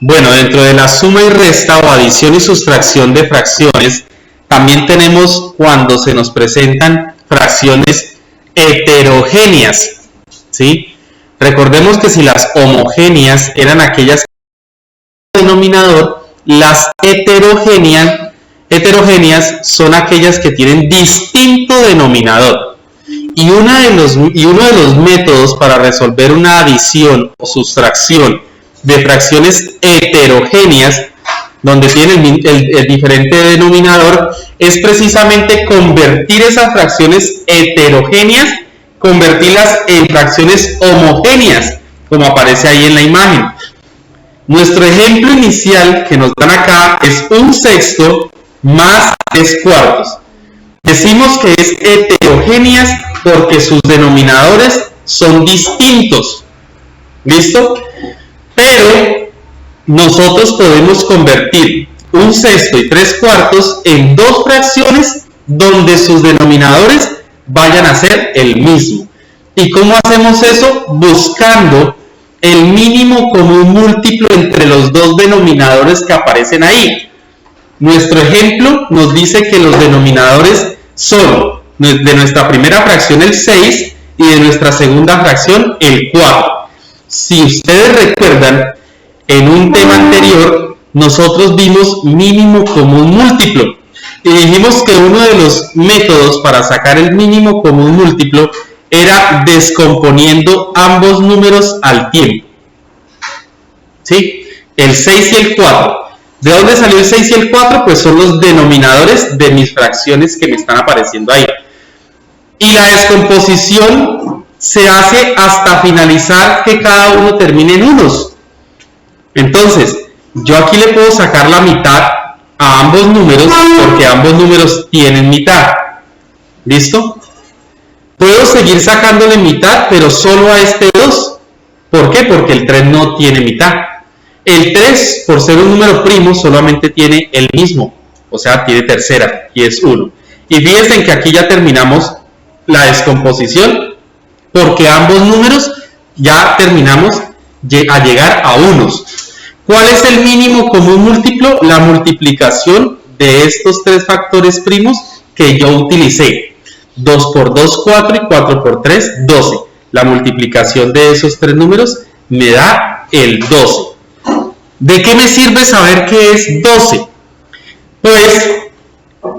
Bueno, dentro de la suma y resta o adición y sustracción de fracciones, también tenemos cuando se nos presentan fracciones heterogéneas, ¿sí? Recordemos que si las homogéneas eran aquellas denominador, las heterogéneas son aquellas que tienen distinto denominador. Y uno de los métodos para resolver una adición o sustracción de fracciones heterogéneas, donde tienen el diferente denominador, es precisamente convertir esas fracciones heterogéneas, convertirlas en fracciones homogéneas, como aparece ahí en la imagen. Nuestro ejemplo inicial que nos dan acá es 1/6 más 3/4. Decimos que es heterogéneas porque sus denominadores son distintos. ¿Listo? Pero nosotros podemos convertir 1/6 y 3/4 en dos fracciones donde sus denominadores vayan a ser el mismo. ¿Y cómo hacemos eso? Buscando el mínimo común múltiplo entre los dos denominadores que aparecen ahí. Nuestro ejemplo nos dice que los denominadores son de nuestra primera fracción el 6 y de nuestra segunda fracción el 4. Si ustedes recuerdan, en un tema anterior nosotros vimos mínimo común múltiplo y dijimos que uno de los métodos para sacar el mínimo común múltiplo era descomponiendo ambos números al tiempo. ¿Sí? El 6 y el 4. ¿De dónde salió el 6 y el 4? Pues son los denominadores de mis fracciones que me están apareciendo ahí. Y la descomposición se hace hasta finalizar que cada uno termine en unos. Entonces, yo aquí le puedo sacar la mitad a ambos números porque ambos números tienen mitad. ¿Listo? Puedo seguir sacándole mitad, pero solo a este 2. ¿Por qué? Porque el 3 no tiene mitad. El 3, por ser un número primo, solamente tiene el mismo, o sea, tiene tercera, y es 1. Y fíjense en que aquí ya terminamos la descomposición, porque ambos números ya terminamos a llegar a unos. ¿Cuál es el mínimo común múltiplo? La multiplicación de estos tres factores primos que yo utilicé. 2 por 2, 4 y 4 por 3, 12. La multiplicación de esos tres números me da el 12. ¿De qué me sirve saber qué es 12? Pues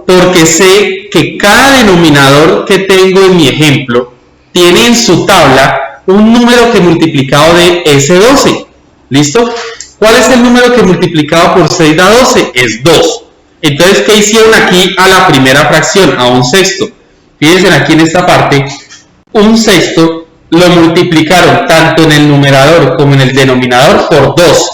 porque sé que cada denominador que tengo en mi ejemplo tiene en su tabla un número que multiplicado de ese 12. ¿Listo? ¿Cuál es el número que multiplicado por 6 da 12? Es 2. Entonces, ¿qué hicieron aquí a la primera fracción? A 1/6. Fíjense aquí en esta parte, 1/6 lo multiplicaron tanto en el numerador como en el denominador por 2.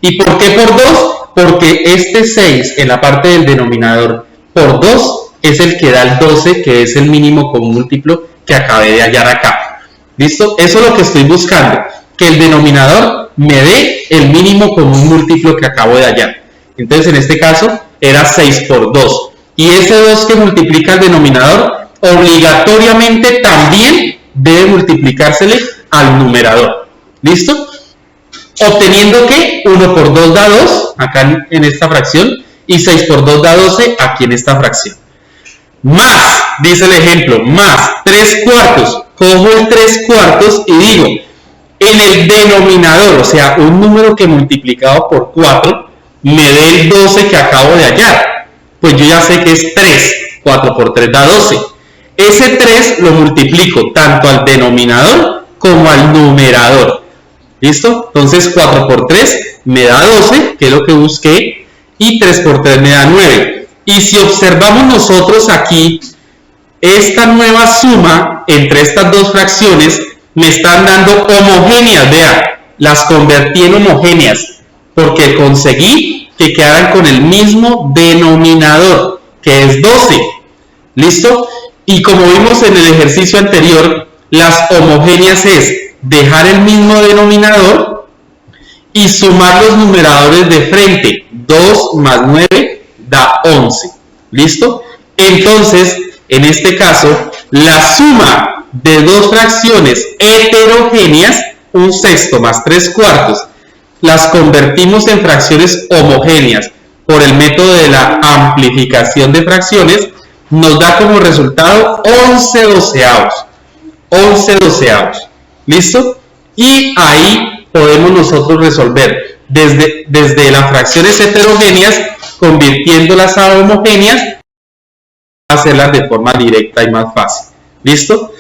¿Y por qué por 2? Porque este 6 en la parte del denominador por 2 es el que da el 12, que es el mínimo común múltiplo que acabé de hallar acá. ¿Listo? Eso es lo que estoy buscando, que el denominador me dé el mínimo común múltiplo que acabo de hallar. Entonces, en este caso, era 6 por 2. Y ese 2 que multiplica el denominador, obligatoriamente también debe multiplicársele al numerador. ¿Listo? Obteniendo que 1 por 2 da 2, acá en esta fracción, y 6 por 2 da 12, aquí en esta fracción. Más, dice el ejemplo, más 3/4. Cojo el 3/4 y digo, en el denominador, o sea, un número que multiplicado por 4, me dé el 12 que acabo de hallar. Pues yo ya sé que es 3. 4 por 3 da 12. Ese 3 lo multiplico tanto al denominador como al numerador. ¿Listo? Entonces 4 por 3 me da 12, que es lo que busqué, y 3 por 3 me da 9. Y si observamos nosotros aquí, esta nueva suma entre estas dos fracciones me están dando homogéneas, vean, las convertí en homogéneas, porque conseguí que quedaran con el mismo denominador, que es 12. ¿Listo? Y como vimos en el ejercicio anterior, las homogéneas es dejar el mismo denominador y sumar los numeradores de frente. 2 más 9 da 11. ¿Listo? Entonces, en este caso, la suma de dos fracciones heterogéneas, 1/6 más 3/4, las convertimos en fracciones homogéneas por el método de la amplificación de fracciones, nos da como resultado 11 doceavos. 11 doceavos. ¿Listo? Y ahí podemos nosotros resolver desde las fracciones heterogéneas, convirtiéndolas a homogéneas, hacerlas de forma directa y más fácil. ¿Listo?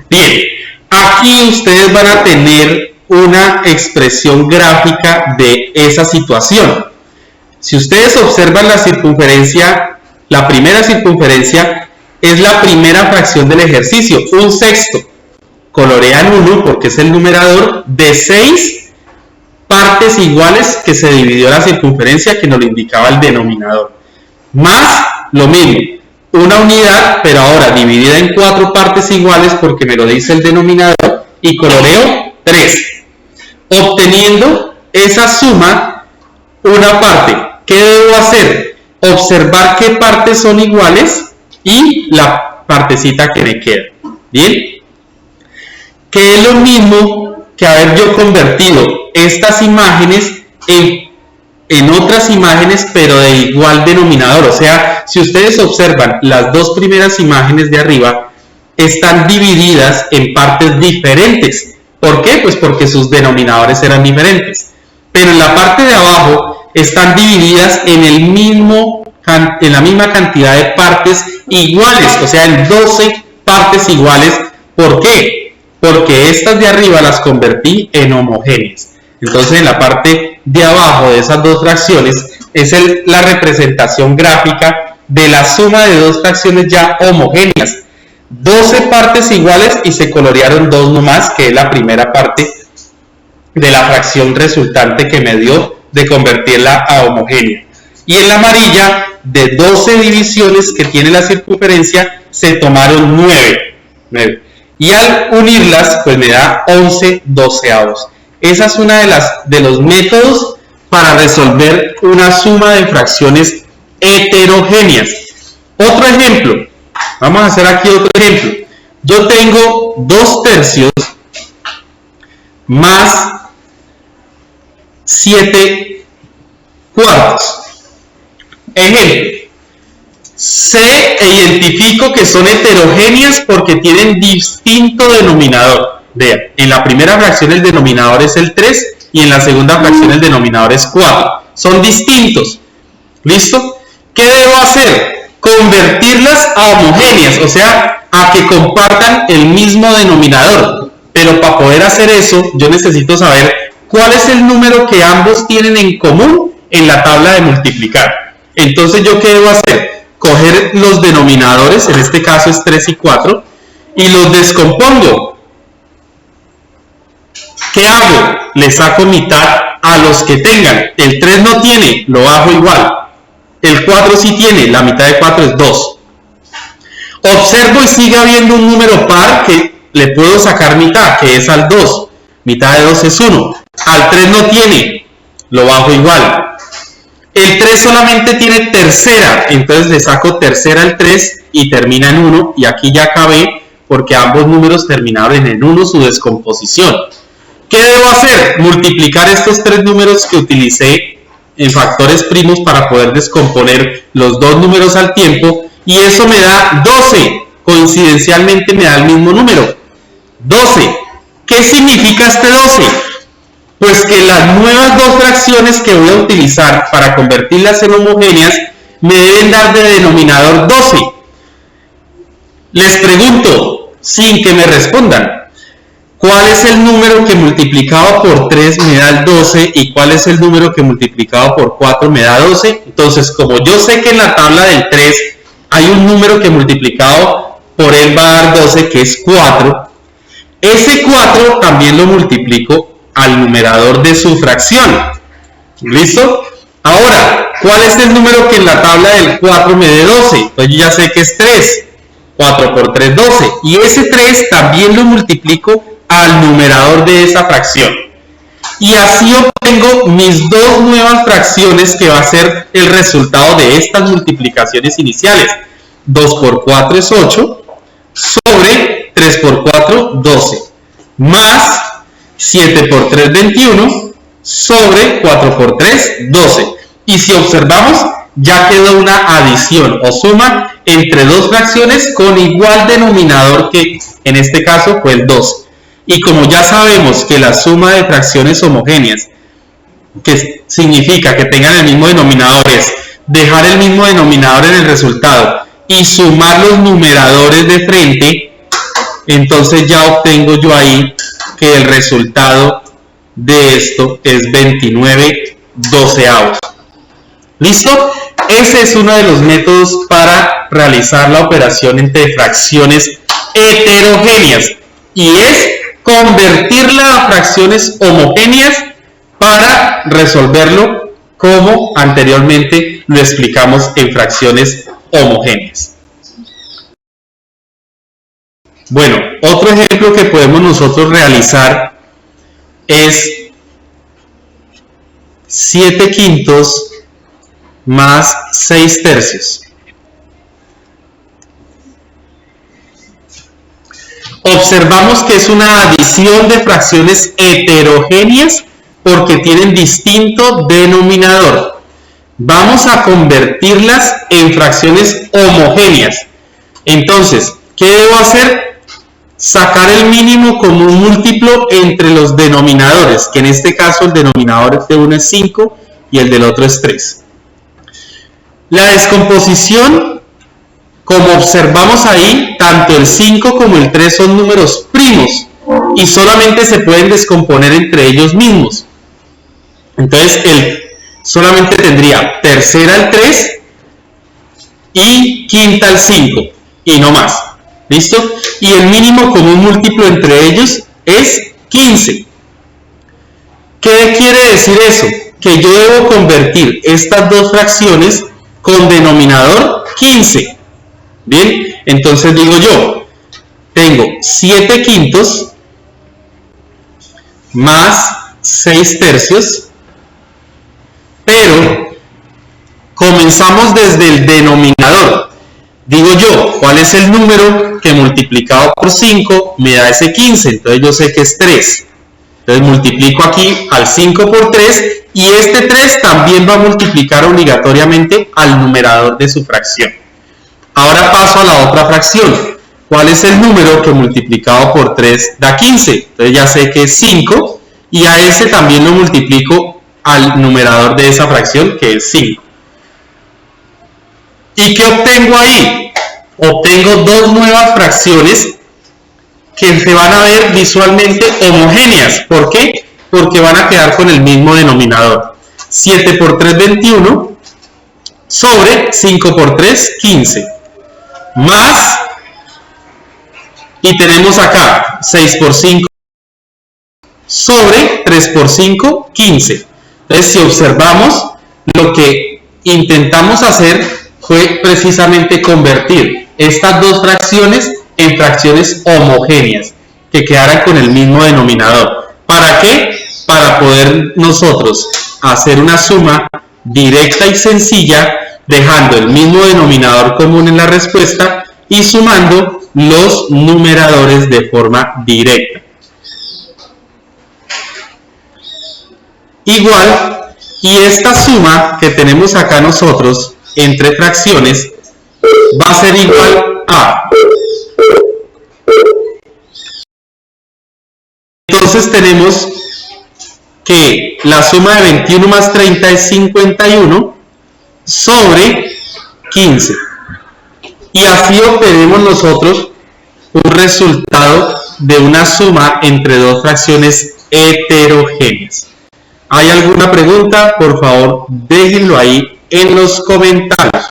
Bien, aquí ustedes van a tener una expresión gráfica de esa situación. Si ustedes observan la circunferencia, la primera circunferencia es la primera fracción del ejercicio, 1/6. Colorean 1 porque es el numerador de 6 partes iguales que se dividió la circunferencia, que nos lo indicaba el denominador. Más lo mismo, una unidad, pero ahora dividida en 4 partes iguales porque me lo dice el denominador, y coloreo 3. Obteniendo esa suma, una parte. ¿Qué debo hacer? Observar qué partes son iguales y la partecita que me queda. ¿Bien? Que es lo mismo que haber yo convertido estas imágenes en otras imágenes, pero de igual denominador. O sea, si ustedes observan, las dos primeras imágenes de arriba están divididas en partes diferentes. ¿Por qué? Pues porque sus denominadores eran diferentes. Pero en la parte de abajo están divididas en la misma cantidad de partes iguales, o sea, en 12 partes iguales. ¿Por qué? Porque estas de arriba las convertí en homogéneas. Entonces, en la parte de abajo de esas dos fracciones es la representación gráfica de la suma de dos fracciones ya homogéneas. 12 partes iguales y se colorearon 2 nomás, que es la primera parte de la fracción resultante que me dio de convertirla a homogénea. Y en la amarilla, de 12 divisiones que tiene la circunferencia, se tomaron 9. Y al unirlas, pues me da 11 doceavos. Esa es una de los métodos para resolver una suma de fracciones heterogéneas. Otro ejemplo. Vamos a hacer aquí otro ejemplo. Yo tengo 2/3 más 7/4. Ejemplo. Sé e identifico que son heterogéneas porque tienen distinto denominador. Vean, en la primera fracción el denominador es el 3 y en la segunda fracción el denominador es 4. Son distintos. ¿Listo? ¿Qué debo hacer? Convertirlas a homogéneas, o sea, a que compartan el mismo denominador. Pero para poder hacer eso, yo necesito saber cuál es el número que ambos tienen en común en la tabla de multiplicar. Entonces, ¿yo qué debo hacer? Coger los denominadores, en este caso es 3 y 4, y los descompongo. ¿Qué hago? Le saco mitad a los que tengan. El 3 no tiene, lo bajo igual. El 4 sí tiene, la mitad de 4 es 2. Observo y sigue habiendo un número par que le puedo sacar mitad, que es al 2. Mitad de 2 es 1. Al 3 no tiene, lo bajo igual. El 3 solamente tiene tercera, entonces le saco tercera al 3 y termina en 1. Y aquí ya acabé porque ambos números terminaron en 1 su descomposición. ¿Qué debo hacer? Multiplicar estos 3 números que utilicé en factores primos para poder descomponer los dos números al tiempo, y eso me da 12. Coincidencialmente me da el mismo número, 12. ¿Qué significa este 12? Pues que las nuevas dos fracciones que voy a utilizar para convertirlas en homogéneas me deben dar de denominador 12. Les pregunto, sin que me respondan, ¿cuál es el número que multiplicado por 3 me da el 12 y cuál es el número que multiplicado por 4 me da 12? Entonces, como yo sé que en la tabla del 3 hay un número que multiplicado por él va a dar 12, que es 4, ese 4 también lo multiplico al numerador de su fracción. ¿Listo? Ahora, ¿cuál es el número que en la tabla del 4 me dé 12? Entonces yo ya sé que es 3. 4 por 3, 12. Y ese 3 también lo multiplico al numerador de esa fracción. Y así obtengo mis dos nuevas fracciones, que va a ser el resultado de estas multiplicaciones iniciales. 2 por 4 es 8, sobre 3 por 4, 12, más 7 por 3, 21, sobre 4 por 3, 12. Y si observamos, ya quedó una adición o suma entre dos fracciones con igual denominador, que en este caso fue el 2. Y como ya sabemos que la suma de fracciones homogéneas, que significa que tengan el mismo denominador, es dejar el mismo denominador en el resultado y sumar los numeradores de frente, entonces ya obtengo yo ahí que el resultado de esto es 29/12. ¿Listo? Ese es uno de los métodos para realizar la operación entre fracciones heterogéneas, y es convertirla a fracciones homogéneas para resolverlo como anteriormente lo explicamos en fracciones homogéneas. Bueno, otro ejemplo que podemos nosotros realizar es 7/5 más 6/3. Observamos que es una adición de fracciones heterogéneas porque tienen distinto denominador. Vamos a convertirlas en fracciones homogéneas. Entonces, ¿qué debo hacer? Sacar el mínimo común múltiplo entre los denominadores, que en este caso el denominador de uno es 5 y el del otro es 3. La descomposición, como observamos ahí, tanto el 5 como el 3 son números primos y solamente se pueden descomponer entre ellos mismos. Entonces, solamente tendría tercera al 3 y quinta al 5 y no más. ¿Listo? Y el mínimo común múltiplo entre ellos es 15. ¿Qué quiere decir eso? Que yo debo convertir estas dos fracciones con denominador 15. Bien, entonces digo yo, tengo 7/5 más 6/3, pero comenzamos desde el denominador. Digo yo, ¿cuál es el número que multiplicado por 5 me da ese 15? Entonces yo sé que es 3. Entonces multiplico aquí al 5 por 3 y este 3 también va a multiplicar obligatoriamente al numerador de su fracción. Ahora paso a la otra fracción. ¿Cuál es el número que multiplicado por 3 da 15? Entonces ya sé que es 5 y a ese también lo multiplico al numerador de esa fracción, que es 5. ¿Y qué obtengo ahí? Obtengo dos nuevas fracciones que se van a ver visualmente homogéneas. ¿Por qué? Porque van a quedar con el mismo denominador. 7 por 3, 21, sobre 5 por 3, 15. Más, y tenemos acá 6 por 5, sobre 3 por 5, 15. Entonces, si observamos, lo que intentamos hacer fue precisamente convertir estas dos fracciones en fracciones homogéneas, que quedaran con el mismo denominador. ¿Para qué? Para poder nosotros hacer una suma directa y sencilla, dejando el mismo denominador común en la respuesta y sumando los numeradores de forma directa. Igual, y esta suma que tenemos acá nosotros entre fracciones va a ser igual a... Entonces tenemos que la suma de 21 más 30 es 51 sobre 15. Y así obtenemos nosotros un resultado de una suma entre dos fracciones heterogéneas. ¿Hay alguna pregunta? Por favor, déjenlo ahí en los comentarios.